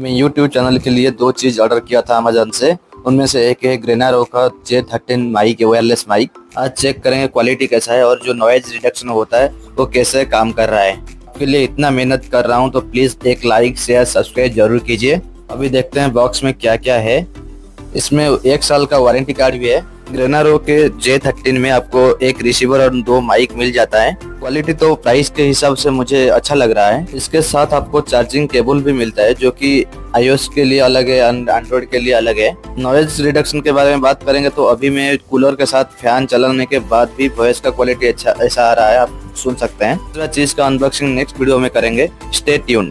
मैं YouTube channel के लिए दो चीज ऑर्डर किया था अमेजन से। उनमें से एक है ग्रेनारो का J13 माइक है, वायरलेस माइक। आज चेक करेंगे क्वालिटी कैसा है और जो नॉइज रिडक्शन होता है वो कैसे काम कर रहा है। आपके लिए इतना मेहनत कर रहा हूँ तो प्लीज एक लाइक शेयर सब्सक्राइब जरूर कीजिए। अभी देखते हैं बॉक्स में क्या क्या है। इसमें 1 साल का वारंटी कार्ड भी है। ग्रेनारो के J13 में आपको एक रिसीवर और 2 माइक मिल जाता है। क्वालिटी तो प्राइस के हिसाब से मुझे अच्छा लग रहा है। इसके साथ आपको चार्जिंग केबल भी मिलता है जो कि iOS के लिए अलग है, एंड्रॉइड के लिए अलग है। नॉइज रिडक्शन के बारे में बात करेंगे तो अभी मैं कूलर के साथ फैन चलाने के बाद भी वॉइस का क्वालिटी अच्छा ऐसा आ रहा है, आप सुन सकते हैं। दूसरा चीज का अनबॉक्सिंग नेक्स्ट वीडियो में करेंगे। Stay tuned.